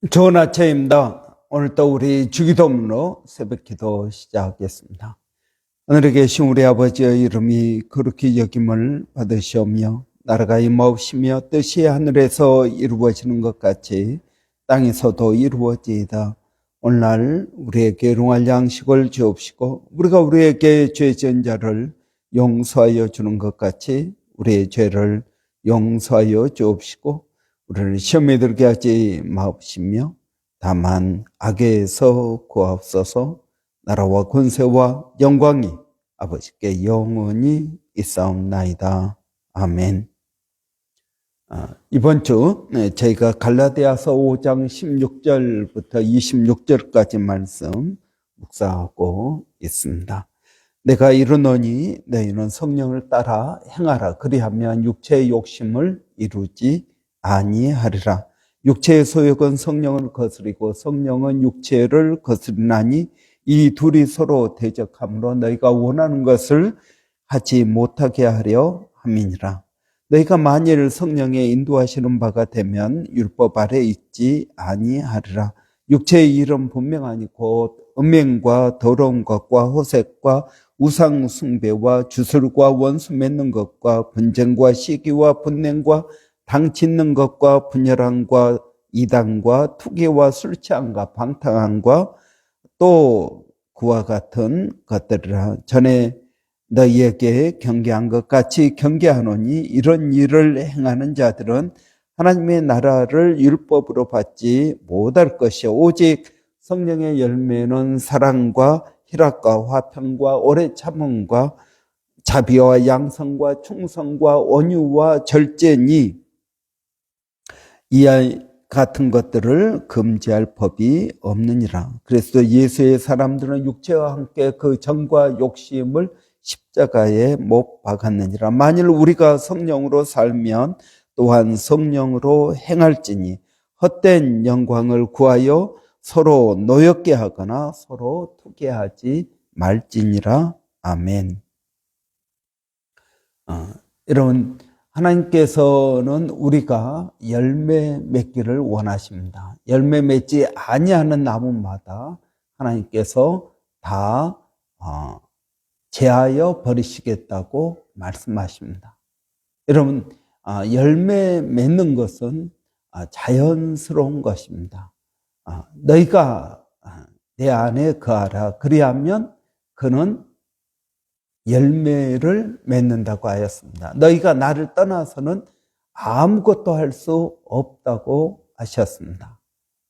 좋은 아침입니다. 오늘 또 우리 주기도문으로 새벽기도 시작하겠습니다. 하늘에 계신 우리 아버지의 이름이 거룩히 여김을 받으시오며 나라가 임하옵시며 뜻이 하늘에서 이루어지는 것 같이 땅에서도 이루어지이다. 오늘날 우리에게 일용할 양식을 주옵시고 우리가 우리에게 죄 지은 자를 용서하여 주는 것 같이 우리의 죄를 용서하여 주옵시고 우리를 시험에 들게 하지 마옵시며 다만 악에서 구하옵소서. 나라와 권세와 영광이 아버지께 영원히 있사옵나이다. 아멘. 이번 주 저희가 갈라디아서 5장 16절부터 26절까지 말씀 묵상하고 있습니다. 내가 이르노니 너희는 성령을 따라 행하라. 그리하면 육체의 욕심을 이루지 아니하리라. 육체의 소욕은 성령을 거스리고 성령은 육체를 거스리나니 이 둘이 서로 대적하므로 너희가 원하는 것을 하지 못하게 하려 함이니라. 너희가 만일 성령의 인도하시는 바가 되면 율법 아래 있지 아니하리라. 육체의 일은 분명하니 곧 음행과 더러운 것과 호색과 우상 숭배와 주술과 원수 맺는 것과 분쟁과 시기와 분냉과 당 짓는 것과 분열함과 이단과 투기와 술 취함과 방탕함과 또 그와 같은 것들이라. 전에 너희에게 경계한 것 같이 경계하노니 이런 일을 행하는 자들은 하나님의 나라를 율법으로 받지 못할 것이요 오직 성령의 열매는 사랑과 희락과 화평과 오래 참음과 자비와 양성과 충성과 온유와 절제니 이 같은 것들을 금지할 법이 없느니라. 그래서 예수의 사람들은 육체와 함께 그 정과 욕심을 십자가에 못 박았느니라. 만일 우리가 성령으로 살면 또한 성령으로 행할지니 헛된 영광을 구하여 서로 노엽게 하거나 서로 투기하지 말지니라. 아멘. 여러분, 하나님께서는 우리가 열매 맺기를 원하십니다. 열매 맺지 아니하는 나무마다 하나님께서 다 제하여 버리시겠다고 말씀하십니다. 여러분, 열매 맺는 것은 자연스러운 것입니다. 너희가 내 안에 거하라. 그리하면 그는 열매를 맺는다고 하였습니다. 너희가 나를 떠나서는 아무것도 할 수 없다고 하셨습니다.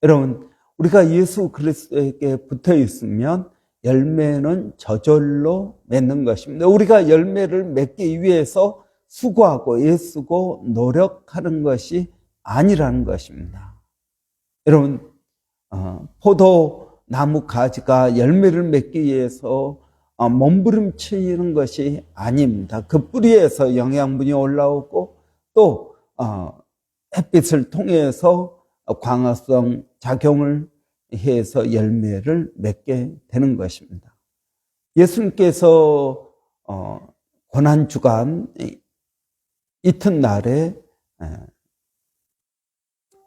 여러분, 우리가 예수 그리스도에게 붙어 있으면 열매는 저절로 맺는 것입니다. 우리가 열매를 맺기 위해서 수고하고 애쓰고 노력하는 것이 아니라는 것입니다. 여러분, 포도나무 가지가 열매를 맺기 위해서 몸부림치는 것이 아닙니다. 그 뿌리에서 영양분이 올라오고 또 햇빛을 통해서 광합성 작용을 해서 열매를 맺게 되는 것입니다. 예수님께서 고난주간 이튿날에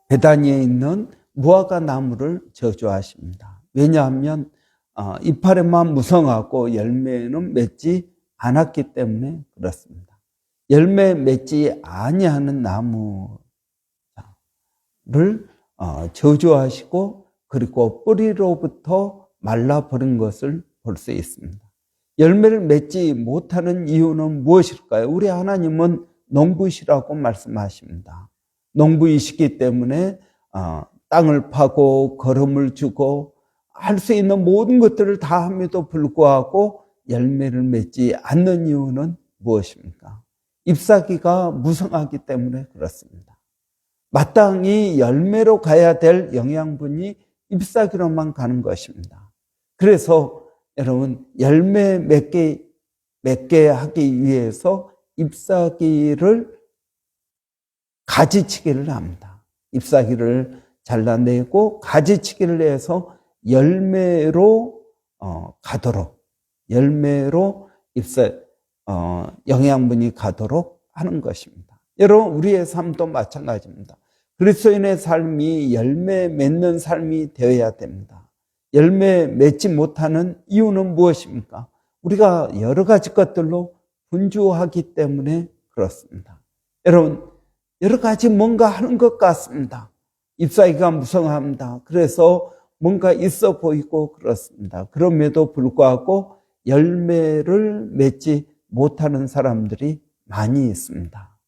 베다니에 있는 무화과 나무를 저주하십니다. 왜냐하면 이파리만 무성하고 열매는 맺지 않았기 때문에 그렇습니다. 열매 맺지 아니하는 나무를 저주하시고 그리고 뿌리로부터 말라버린 것을 볼 수 있습니다. 열매를 맺지 못하는 이유는 무엇일까요? 우리 하나님은 농부시라고 말씀하십니다. 농부이시기 때문에 땅을 파고 거름을 주고 할 수 있는 모든 것들을 다 함에도 불구하고 열매를 맺지 않는 이유는 무엇입니까? 잎사귀가 무성하기 때문에 그렇습니다. 마땅히 열매로 가야 될 영양분이 잎사귀로만 가는 것입니다. 그래서 여러분, 열매 맺게 하기 위해서 잎사귀를 가지치기를 합니다. 잎사귀를 잘라내고 가지치기를 해서 열매로 가도록, 열매로 영양분이 가도록 하는 것입니다. 여러분, 우리의 삶도 마찬가지입니다. 그리스도인의 삶이 열매 맺는 삶이 되어야 됩니다. 열매 맺지 못하는 이유는 무엇입니까? 우리가 여러 가지 것들로 분주하기 때문에 그렇습니다. 여러분, 여러 가지 뭔가 하는 것 같습니다. 잎사귀가 무성합니다. 그래서 뭔가 있어 보이고 그렇습니다. 그럼에도 불구하고 열매를 맺지 못하는 사람들이 많이 있습니다.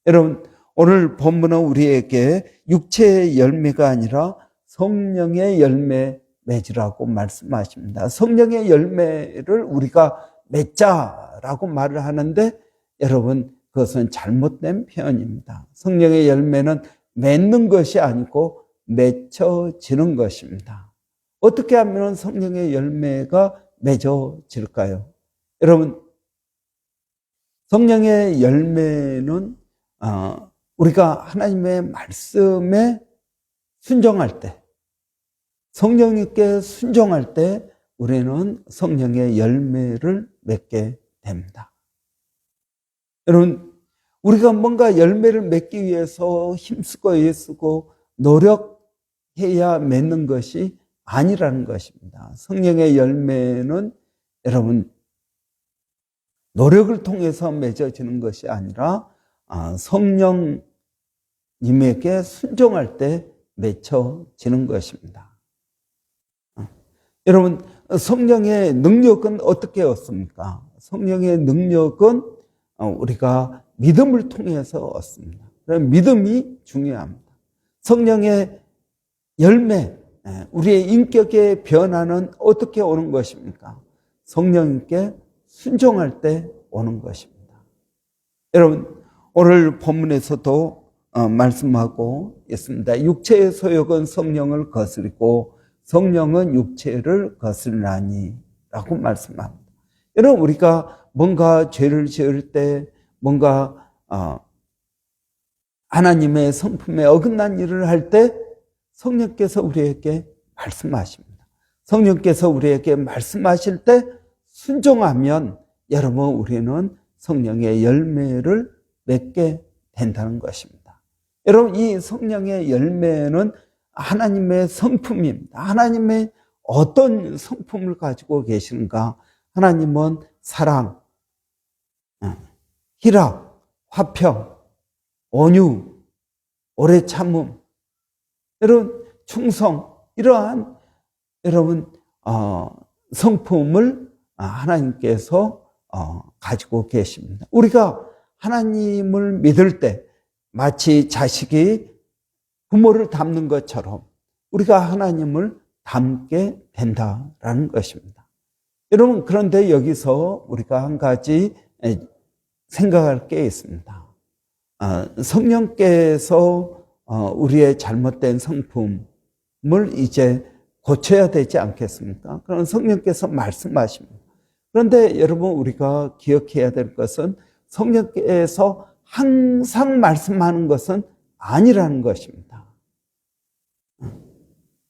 여러분, 오늘 본문은 우리에게 육체의 열매가 아니라 성령의 열매 맺으라고 말씀하십니다. 성령의 열매를 우리가 맺자라고 말을 하는데 여러분, 그것은 잘못된 표현입니다. 성령의 열매는 맺는 것이 아니고 맺혀지는 것입니다. 어떻게 하면 성령의 열매가 맺어질까요? 여러분, 성령의 열매는 우리가 하나님의 말씀에 순종할 때, 성령님께 순종할 때 우리는 성령의 열매를 맺게 됩니다. 여러분, 우리가 뭔가 열매를 맺기 위해서 힘쓰고 애쓰고 노력해야 맺는 것이 아니라는 것입니다. 성령의 열매는 여러분, 노력을 통해서 맺어지는 것이 아니라 성령님에게 순종할 때 맺혀지는 것입니다. 여러분, 성령의 능력은 어떻게 얻습니까? 성령의 능력은 우리가 믿음을 통해서 얻습니다. 그럼 믿음이 중요합니다. 성령의 열매, 우리의 인격의 변화는 어떻게 오는 것입니까? 성령님께 순종할 때 오는 것입니다. 여러분, 오늘 본문에서도 말씀하고 있습니다. 육체의 소욕은 성령을 거스리고 성령은 육체를 거스르나니 라고 말씀합니다. 여러분, 우리가 뭔가 죄를 지을 때 뭔가 하나님의 성품에 어긋난 일을 할 때 성령께서 우리에게 말씀하십니다. 성령께서 우리에게 말씀하실 때 순종하면 여러분, 우리는 성령의 열매를 맺게 된다는 것입니다. 여러분, 이 성령의 열매는 하나님의 성품입니다. 하나님의 어떤 성품을 가지고 계시는가? 하나님은 사랑, 희락, 화평, 온유, 오래 참음, 여러분, 충성, 이러한 여러분 성품을 하나님께서 가지고 계십니다. 우리가 하나님을 믿을 때 마치 자식이 부모를 닮는 것처럼 우리가 하나님을 닮게 된다라는 것입니다. 여러분, 그런데 여기서 우리가 한 가지 생각할 게 있습니다. 성령께서 우리의 잘못된 성품을 이제 고쳐야 되지 않겠습니까? 그럼 성령께서 말씀하십니다. 그런데 여러분, 우리가 기억해야 될 것은 성령께서 항상 말씀하는 것은 아니라는 것입니다.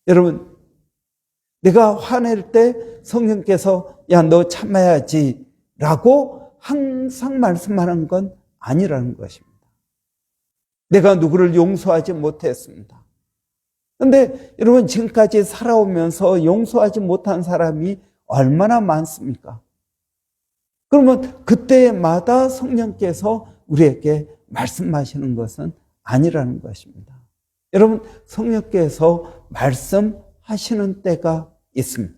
여러분, 내가 화낼 때 성령께서 야, 너 참아야지 라고 항상 말씀하는 건 아니라는 것입니다. 내가 누구를 용서하지 못했습니다. 그런데 여러분, 지금까지 살아오면서 용서하지 못한 사람이 얼마나 많습니까? 그러면 그때마다 성령께서 우리에게 말씀하시는 것은 아니라는 것입니다. 여러분, 성령께서 말씀하시는 때가 있습니다.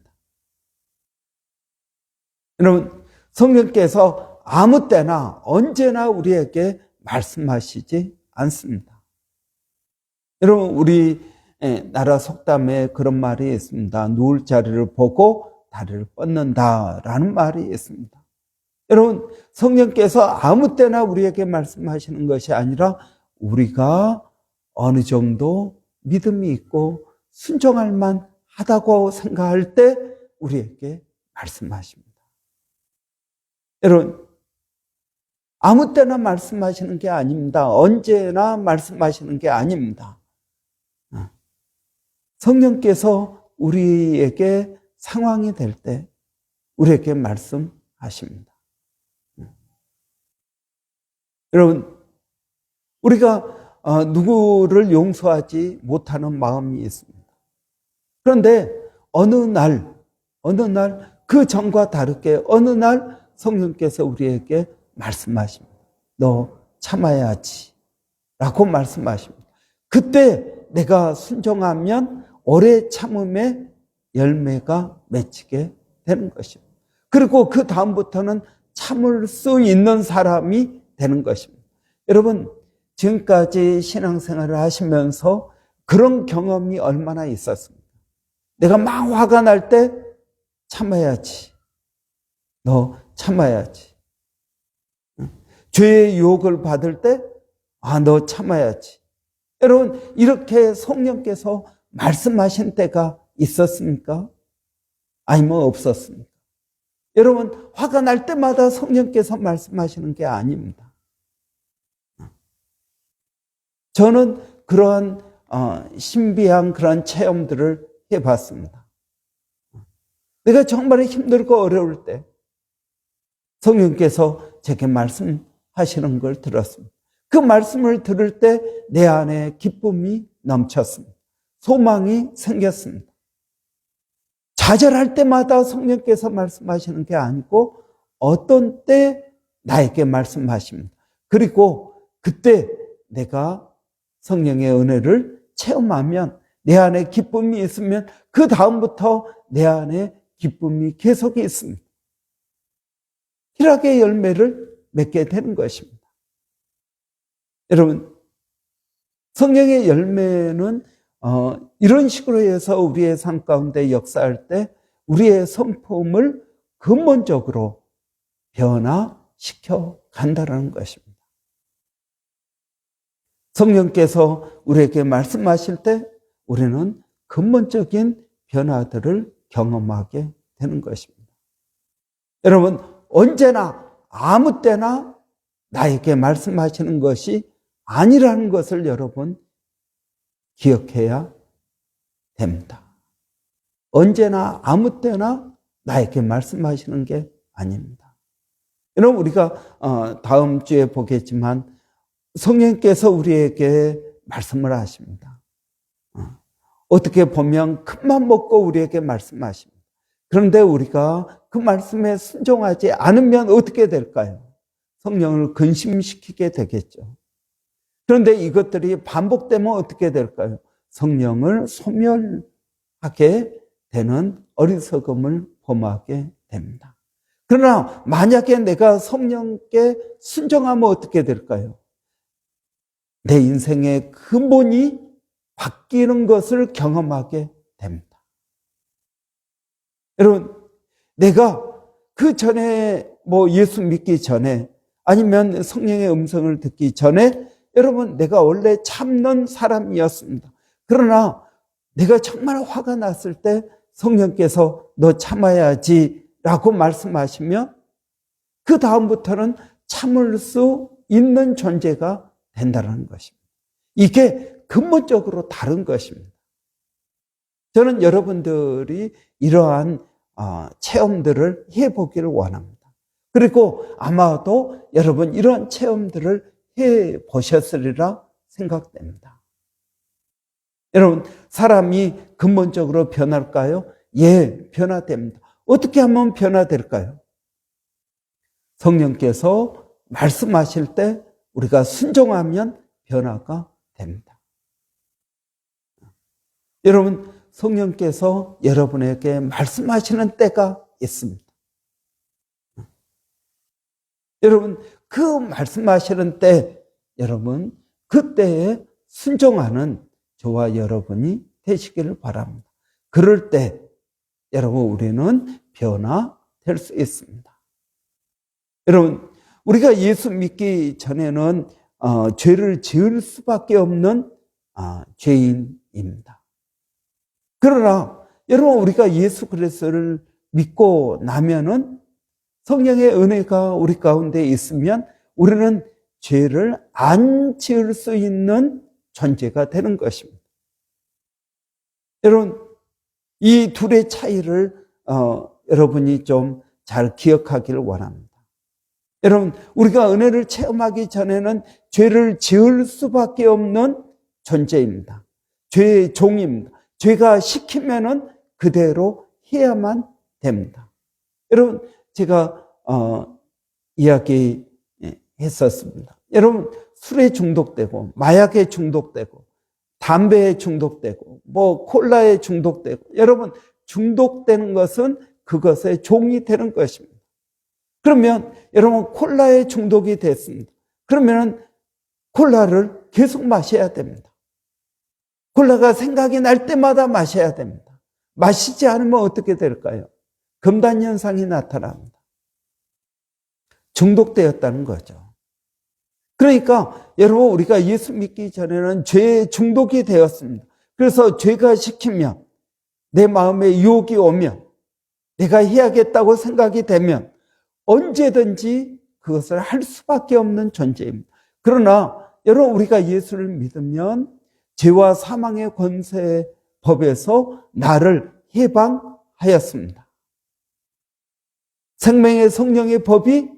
여러분, 성령께서 아무 때나 언제나 우리에게 말씀하시지 않습니다. 여러분, 우리 나라 속담에 그런 말이 있습니다. 누울 자리를 보고 다리를 뻗는다라는 말이 있습니다. 여러분, 성령께서 아무 때나 우리에게 말씀하시는 것이 아니라 우리가 어느 정도 믿음이 있고 순종할 만하다고 생각할 때 우리에게 말씀하십니다. 여러분, 아무 때나 말씀하시는 게 아닙니다. 언제나 말씀하시는 게 아닙니다. 성령께서 우리에게 상황이 될 때 우리에게 말씀하십니다. 여러분, 우리가 누구를 용서하지 못하는 마음이 있습니다. 그런데 어느 날 그 전과 다르게 어느 날 성령께서 우리에게 말씀하십니다. 너 참아야지 라고 말씀하십니다. 그때 내가 순종하면 오래 참음의 열매가 맺히게 되는 것입니다. 그리고 그 다음부터는 참을 수 있는 사람이 되는 것입니다. 여러분, 지금까지 신앙생활을 하시면서 그런 경험이 얼마나 있었습니까? 내가 막 화가 날 때 참아야지. 너 참아야지. 죄의 유혹을 받을 때 너 참아야지. 여러분, 이렇게 성령께서 말씀하신 때가 있었습니까? 아니면 없었습니까? 여러분, 화가 날 때마다 성령께서 말씀하시는 게 아닙니다. 저는 그러한 신비한 그런 체험들을 해봤습니다. 내가 정말 힘들고 어려울 때 성령께서 제게 말씀하시는 걸 들었습니다. 그 말씀을 들을 때 내 안에 기쁨이 넘쳤습니다. 소망이 생겼습니다. 좌절할 때마다 성령께서 말씀하시는 게 아니고 어떤 때 나에게 말씀하십니다. 그리고 그때 내가 성령의 은혜를 체험하면 내 안에 기쁨이 있으면 그 다음부터 내 안에 기쁨이 계속 있습니다. 희락의 열매를 맺게 되는 것입니다. 여러분, 성령의 열매는 이런 식으로 해서 우리의 삶 가운데 역사할 때 우리의 성품을 근본적으로 변화시켜 간다는 것입니다. 성령께서 우리에게 말씀하실 때 우리는 근본적인 변화들을 경험하게 되는 것입니다. 여러분, 언제나 아무 때나 나에게 말씀하시는 것이 아니라는 것을 여러분 기억해야 됩니다. 언제나 아무 때나 나에게 말씀하시는 게 아닙니다. 여러분, 우리가 다음 주에 보겠지만 성령께서 우리에게 말씀을 하십니다. 어떻게 보면 큰맘 먹고 우리에게 말씀하십니다. 그런데 우리가 그 말씀에 순종하지 않으면 어떻게 될까요? 성령을 근심시키게 되겠죠. 그런데 이것들이 반복되면 어떻게 될까요? 성령을 소멸하게 되는 어리석음을 범하게 됩니다. 그러나 만약에 내가 성령께 순종하면 어떻게 될까요? 내 인생의 근본이 바뀌는 것을 경험하게 됩니다. 여러분, 내가 그 전에 예수 믿기 전에 아니면 성령의 음성을 듣기 전에 여러분, 내가 원래 참는 사람이었습니다. 그러나 내가 정말 화가 났을 때 성령께서 너 참아야지 라고 말씀하시면 그 다음부터는 참을 수 있는 존재가 된다는 것입니다. 이게 근본적으로 다른 것입니다. 저는 여러분들이 이러한 체험들을 해보기를 원합니다. 그리고 아마도 여러분 이런 체험들을 해보셨으리라 생각됩니다. 여러분, 사람이 근본적으로 변할까요? 예, 변화됩니다. 어떻게 하면 변화될까요? 성령께서 말씀하실 때 우리가 순종하면 변화가 됩니다. 여러분, 성령께서 여러분에게 말씀하시는 때가 있습니다. 여러분, 그 말씀하시는 때, 여러분, 그때에 순종하는 저와 여러분이 되시기를 바랍니다. 그럴 때, 여러분, 우리는 변화될 수 있습니다. 여러분, 우리가 예수 믿기 전에는 죄를 지을 수밖에 없는 죄인입니다. 그러나 여러분, 우리가 예수 그리스도를 믿고 나면은 성령의 은혜가 우리 가운데 있으면 우리는 죄를 안 지을 수 있는 존재가 되는 것입니다. 여러분, 이 둘의 차이를 여러분이 좀 잘 기억하기를 원합니다. 여러분, 우리가 은혜를 체험하기 전에는 죄를 지을 수밖에 없는 존재입니다. 죄의 종입니다. 죄가 시키면은 그대로 해야만 됩니다. 여러분, 제가 이야기했었습니다. 여러분, 술에 중독되고 마약에 중독되고 담배에 중독되고 콜라에 중독되고, 여러분, 중독되는 것은 그것의 종이 되는 것입니다. 그러면 여러분, 콜라에 중독이 됐습니다. 그러면 콜라를 계속 마셔야 됩니다. 콜라가 생각이 날 때마다 마셔야 됩니다. 마시지 않으면 어떻게 될까요? 금단 현상이 나타납니다. 중독되었다는 거죠. 그러니까 여러분, 우리가 예수 믿기 전에는 죄에 중독이 되었습니다. 그래서 죄가 시키면, 내 마음에 유혹이 오면, 내가 해야겠다고 생각이 되면 언제든지 그것을 할 수밖에 없는 존재입니다. 그러나 여러분, 우리가 예수를 믿으면 죄와 사망의 권세의 법에서 나를 해방하였습니다. 생명의 성령의 법이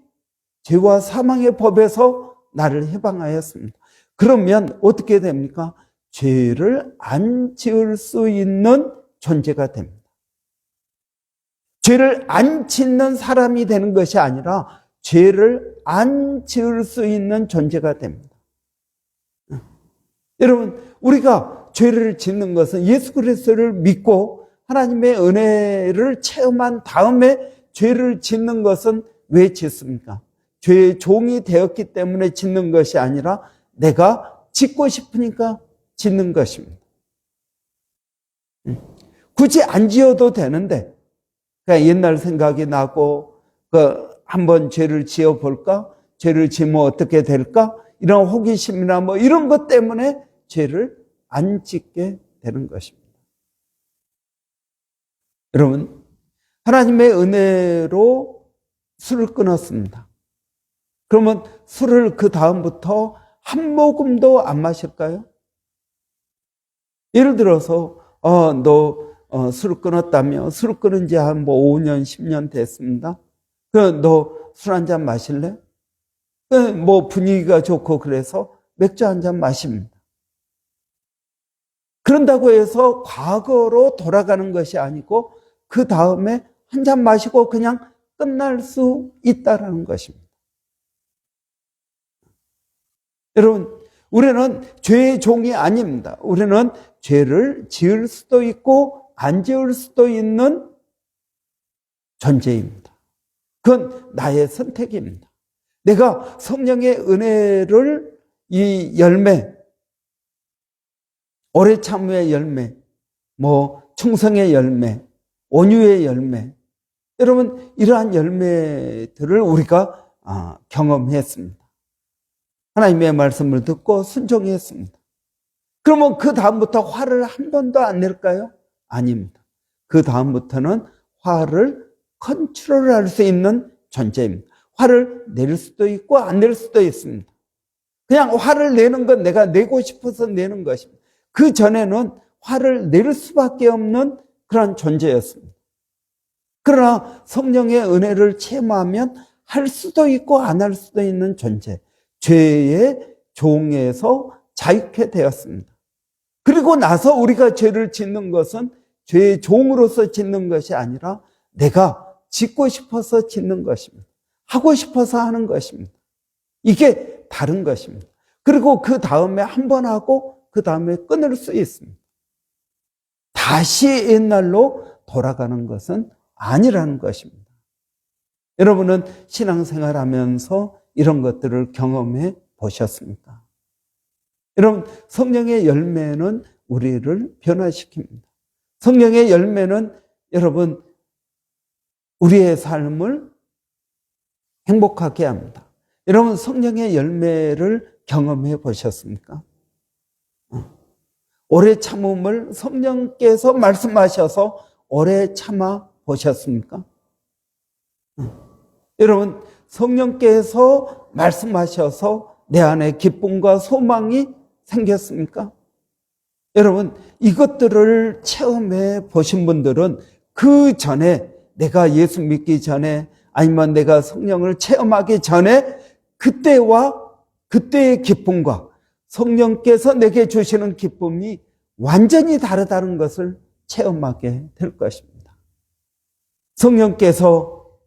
죄와 사망의 법에서 나를 해방하였습니다. 그러면 어떻게 됩니까? 죄를 안 지을 수 있는 존재가 됩니다. 죄를 안 짓는 사람이 되는 것이 아니라 죄를 안 지을 수 있는 존재가 됩니다. 여러분, 우리가 죄를 짓는 것은 예수 그리스도를 믿고 하나님의 은혜를 체험한 다음에 죄를 짓는 것은 왜 짓습니까? 죄의 종이 되었기 때문에 짓는 것이 아니라 내가 짓고 싶으니까 짓는 것입니다. 굳이 안 지어도 되는데, 그냥 옛날 생각이 나고 한번 죄를 지어볼까? 죄를 지으면 어떻게 될까? 이런 호기심이나 이런 것 때문에 죄를 안 짓게 되는 것입니다. 여러분, 하나님의 은혜로 술을 끊었습니다. 그러면 술을 그 다음부터 한 모금도 안 마실까요? 예를 들어서 너 술을 끊었다며, 술을 끊은 지 한 5년, 10년 됐습니다. 너 술 한 잔 마실래? 분위기가 좋고 그래서 맥주 한 잔 마십니다. 그런다고 해서 과거로 돌아가는 것이 아니고 그 다음에 한 잔 마시고 그냥 끝날 수 있다는 것입니다. 여러분, 우리는 죄의 종이 아닙니다. 우리는 죄를 지을 수도 있고 안 지을 수도 있는 존재입니다. 그건 나의 선택입니다. 내가 성령의 은혜를, 이 열매, 오래 참음의 열매, 충성의 열매, 온유의 열매, 여러분, 이러한 열매들을 우리가 경험했습니다. 하나님의 말씀을 듣고 순종했습니다. 그러면 그 다음부터 화를 한 번도 안 낼까요? 아닙니다. 그 다음부터는 화를 컨트롤할 수 있는 존재입니다. 화를 낼 수도 있고 안 낼 수도 있습니다. 그냥 화를 내는 건 내가 내고 싶어서 내는 것입니다. 그 전에는 화를 낼 수밖에 없는 그런 존재였습니다. 그러나 성령의 은혜를 체험하면 할 수도 있고 안 할 수도 있는 존재, 죄의 종에서 자유케 되었습니다. 그리고 나서 우리가 죄를 짓는 것은 죄의 종으로서 짓는 것이 아니라 내가 짓고 싶어서 짓는 것입니다. 하고 싶어서 하는 것입니다. 이게 다른 것입니다. 그리고 그 다음에 한 번 하고 그 다음에 끊을 수 있습니다. 다시 옛날로 돌아가는 것은 아니라는 것입니다. 여러분은 신앙생활 하면서 이런 것들을 경험해 보셨습니까? 여러분, 성령의 열매는 우리를 변화시킵니다. 성령의 열매는 여러분, 우리의 삶을 행복하게 합니다. 여러분, 성령의 열매를 경험해 보셨습니까? 오래 참음을 성령께서 말씀하셔서 오래 참아 보셨습니까? 여러분, 성령께서 말씀하셔서 내 안에 기쁨과 소망이 생겼습니까? 여러분, 이것들을 체험해 보신 분들은 그 전에, 내가 예수 믿기 전에, 아니면 내가 성령을 체험하기 전에 그때와 그때의 기쁨과 성령께서 내게 주시는 기쁨이 완전히 다르다는 것을 체험하게 될 것입니다. 성령께서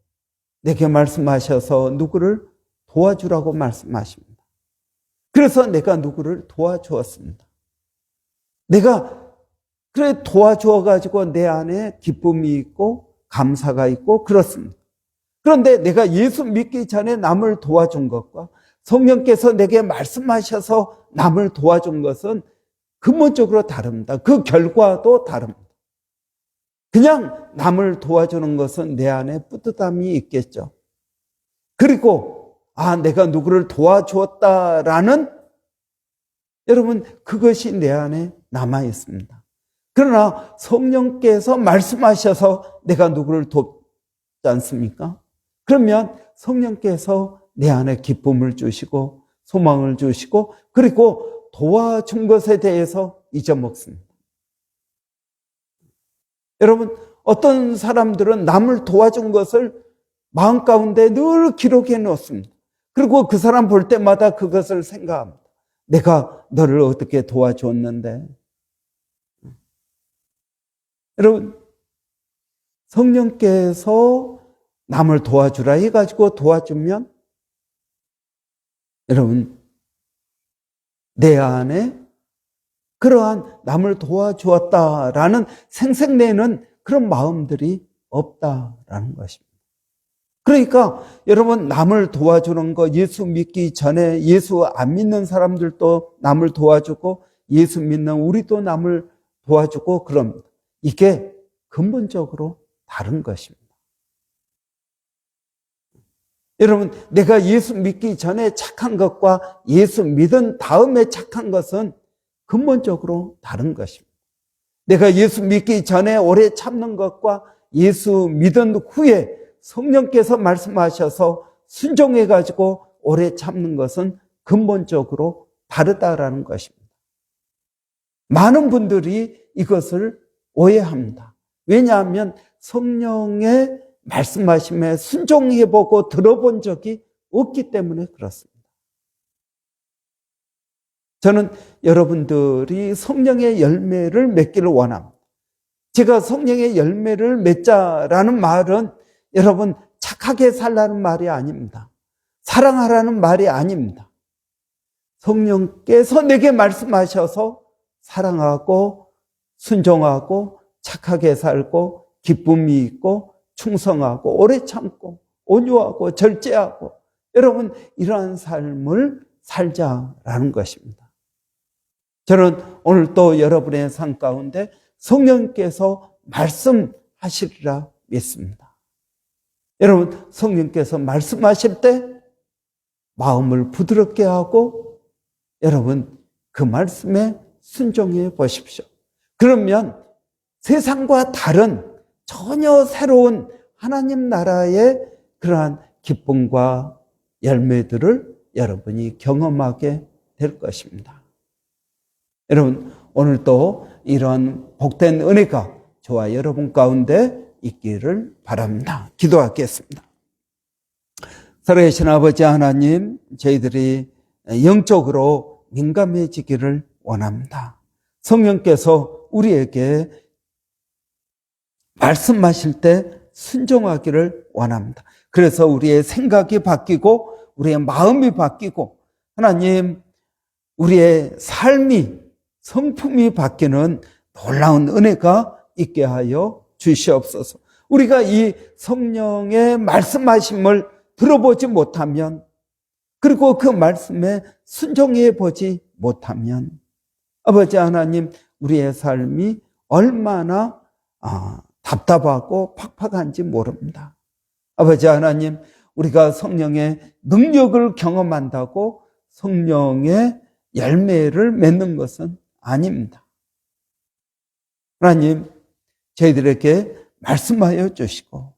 내게 말씀하셔서 누구를 도와주라고 말씀하십니다. 그래서 내가 누구를 도와주었습니다. 내가 그래 도와주어가지고 내 안에 기쁨이 있고 감사가 있고 그렇습니다. 그런데 내가 예수 믿기 전에 남을 도와준 것과 성령께서 내게 말씀하셔서 남을 도와준 것은 근본적으로 다릅니다. 그 결과도 다릅니다. 그냥 남을 도와주는 것은 내 안에 뿌듯함이 있겠죠. 그리고 내가 누구를 도와주었다라는 여러분 그것이 내 안에 남아 있습니다. 그러나 성령께서 말씀하셔서 내가 누구를 돕지 않습니까? 그러면 성령께서 내 안에 기쁨을 주시고 소망을 주시고 그리고 도와준 것에 대해서 잊어먹습니다. 여러분 어떤 사람들은 남을 도와준 것을 마음 가운데 늘 기록해 놓습니다. 그리고 그 사람 볼 때마다 그것을 생각합니다. 내가 너를 어떻게 도와줬는데. 여러분 성령께서 남을 도와주라 해가지고 도와주면 여러분 내 안에 그러한 남을 도와주었다라는 생색내는 그런 마음들이 없다라는 것입니다. 그러니까 여러분 남을 도와주는 거 예수 믿기 전에 예수 안 믿는 사람들도 남을 도와주고 예수 믿는 우리도 남을 도와주고 그럽니다. 이게 근본적으로 다른 것입니다. 여러분 내가 예수 믿기 전에 착한 것과 예수 믿은 다음에 착한 것은 근본적으로 다른 것입니다. 내가 예수 믿기 전에 오래 참는 것과 예수 믿은 후에 성령께서 말씀하셔서 순종해가지고 오래 참는 것은 근본적으로 다르다라는 것입니다. 많은 분들이 이것을 오해합니다. 왜냐하면 성령의 말씀하심에 순종해보고 들어본 적이 없기 때문에 그렇습니다. 저는 여러분들이 성령의 열매를 맺기를 원합니다. 제가 성령의 열매를 맺자라는 말은 여러분 착하게 살라는 말이 아닙니다. 사랑하라는 말이 아닙니다. 성령께서 내게 말씀하셔서 사랑하고 순종하고 착하게 살고 기쁨이 있고 충성하고 오래 참고 온유하고 절제하고 여러분 이러한 삶을 살자라는 것입니다. 저는 오늘 또 여러분의 삶 가운데 성령께서 말씀하시리라 믿습니다. 여러분 성령께서 말씀하실 때 마음을 부드럽게 하고 여러분 그 말씀에 순종해 보십시오. 그러면 세상과 다른 전혀 새로운 하나님 나라의 그러한 기쁨과 열매들을 여러분이 경험하게 될 것입니다. 여러분 오늘도 이런 복된 은혜가 저와 여러분 가운데 있기를 바랍니다. 기도하겠습니다. 살아계신 아버지 하나님, 저희들이 영적으로 민감해지기를 원합니다. 성령께서 우리에게 말씀하실 때 순종하기를 원합니다. 그래서 우리의 생각이 바뀌고 우리의 마음이 바뀌고 하나님 우리의 삶이 성품이 바뀌는 놀라운 은혜가 있게 하여 주시옵소서. 우리가 이 성령의 말씀하심을 들어보지 못하면 그리고 그 말씀에 순종해 보지 못하면 아버지 하나님 우리의 삶이 얼마나 답답하고 팍팍한지 모릅니다. 아버지 하나님 우리가 성령의 능력을 경험한다고 성령의 열매를 맺는 것은 아닙니다. 하나님 저희들에게 말씀하여 주시고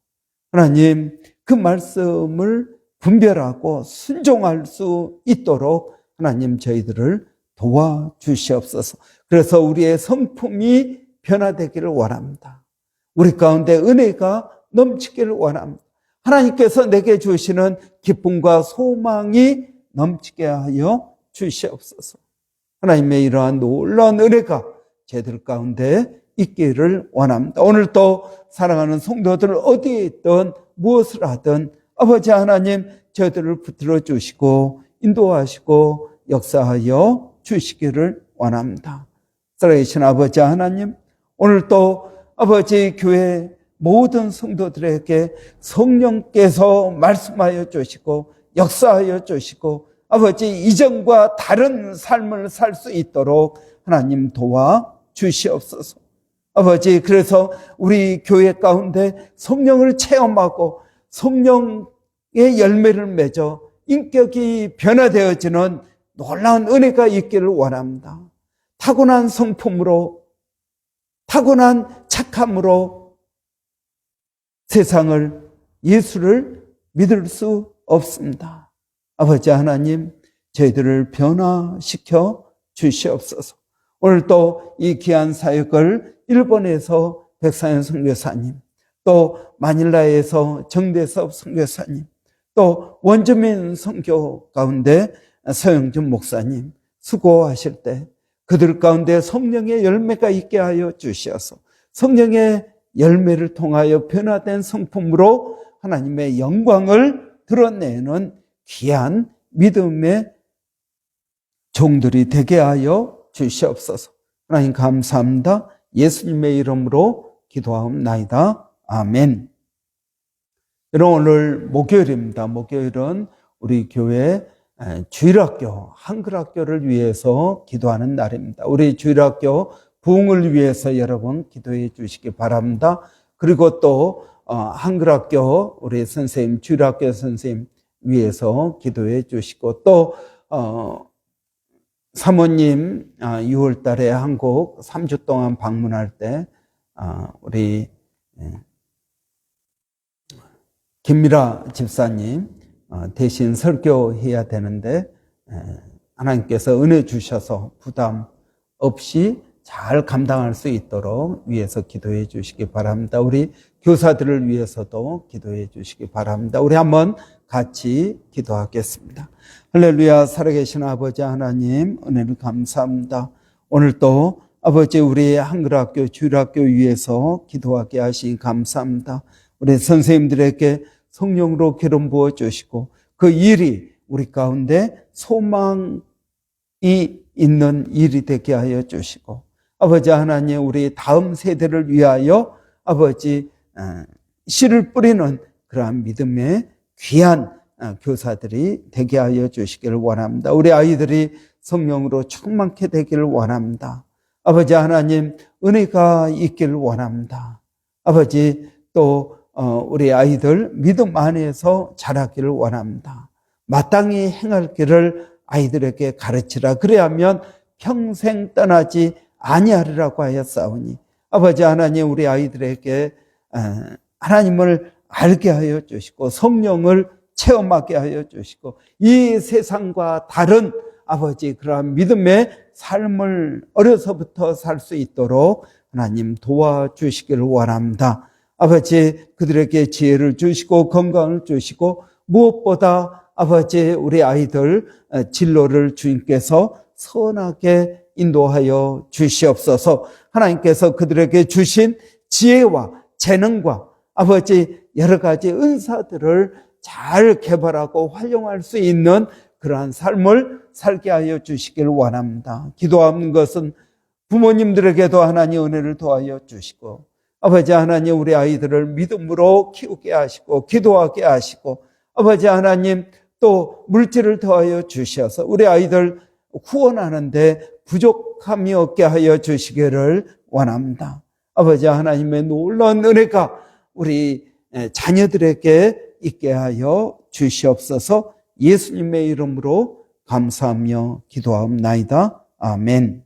하나님 그 말씀을 분별하고 순종할 수 있도록 하나님 저희들을 도와주시옵소서. 그래서 우리의 성품이 변화되기를 원합니다. 우리 가운데 은혜가 넘치기를 원합니다. 하나님께서 내게 주시는 기쁨과 소망이 넘치게 하여 주시옵소서. 하나님의 이러한 놀라운 은혜가 저희들 가운데 있기를 원합니다. 오늘 또 사랑하는 성도들 어디에 있든 무엇을 하든 아버지 하나님 저희들을 붙들어 주시고 인도하시고 역사하여 주시기를 원합니다. 살아계신 아버지 하나님, 오늘 또 아버지 교회 모든 성도들에게 성령께서 말씀하여 주시고 역사하여 주시고 아버지 이전과 다른 삶을 살 수 있도록 하나님 도와 주시옵소서. 아버지, 그래서 우리 교회 가운데 성령을 체험하고 성령의 열매를 맺어 인격이 변화되어지는 놀라운 은혜가 있기를 원합니다. 타고난 성품으로, 타고난 착함으로 세상을, 예수를 믿을 수 없습니다. 아버지 하나님, 저희들을 변화시켜 주시옵소서. 오늘 또 이 귀한 사역을 일본에서 백상현 선교사님, 또 마닐라에서 정대섭 선교사님, 또 원주민 선교 가운데 서영준 목사님 수고하실 때 그들 가운데 성령의 열매가 있게 하여 주시어서 성령의 열매를 통하여 변화된 성품으로 하나님의 영광을 드러내는 귀한 믿음의 종들이 되게 하여 주시옵소서. 하나님 감사합니다. 예수님의 이름으로 기도하옵나이다. 아멘. 여러분, 오늘 목요일입니다. 목요일은 우리 교회 주일학교, 한글학교를 위해서 기도하는 날입니다. 우리 주일학교 부흥을 위해서 여러분 기도해 주시기 바랍니다. 그리고 또 한글학교 우리 선생님, 주일학교 선생님 위해서 기도해 주시고, 또 사모님 6월 달에 한국 3주 동안 방문할 때 우리 김미라 집사님 대신 설교해야 되는데 하나님께서 은혜 주셔서 부담 없이 잘 감당할 수 있도록 위해서 기도해 주시기 바랍니다. 우리 교사들을 위해서도 기도해 주시기 바랍니다. 우리 한번 같이 기도하겠습니다. 할렐루야. 살아계신 아버지 하나님, 은혜를 감사합니다. 오늘 또 아버지 우리 한글학교, 주일학교 위해서 기도하게 하시니 감사합니다. 우리 선생님들에게 성령으로 기름 부어 주시고 그 일이 우리 가운데 소망이 있는 일이 되게 하여 주시고, 아버지 하나님 우리 다음 세대를 위하여 아버지 씨를 뿌리는 그러한 믿음의 귀한 교사들이 되게 하여 주시기를 원합니다. 우리 아이들이 성령으로 충만케 되기를 원합니다. 아버지 하나님 은혜가 있기를 원합니다. 아버지 또 우리 아이들 믿음 안에서 자라기를 원합니다. 마땅히 행할 길을 아이들에게 가르치라. 그래야면 평생 떠나지 아니하리라고 하였사오니, 아버지 하나님 우리 아이들에게 하나님을 알게 하여 주시고 성령을 체험하게 하여 주시고 이 세상과 다른 아버지 그러한 믿음의 삶을 어려서부터 살 수 있도록 하나님 도와주시기를 원합니다. 아버지 그들에게 지혜를 주시고 건강을 주시고 무엇보다 아버지 우리 아이들 진로를 주님께서 선하게 인도하여 주시옵소서. 하나님께서 그들에게 주신 지혜와 재능과 아버지 여러 가지 은사들을 잘 개발하고 활용할 수 있는 그러한 삶을 살게 하여 주시길 원합니다. 기도하는 것은 부모님들에게도 하나님 은혜를 더하여 주시고, 아버지 하나님 우리 아이들을 믿음으로 키우게 하시고 기도하게 하시고, 아버지 하나님 또 물질을 더하여 주셔서 우리 아이들 후원하는데 부족함이 없게 하여 주시기를 원합니다. 아버지 하나님의 놀라운 은혜가 우리 자녀들에게 있게 하여 주시옵소서. 예수님의 이름으로 감사하며 기도하옵나이다. 아멘.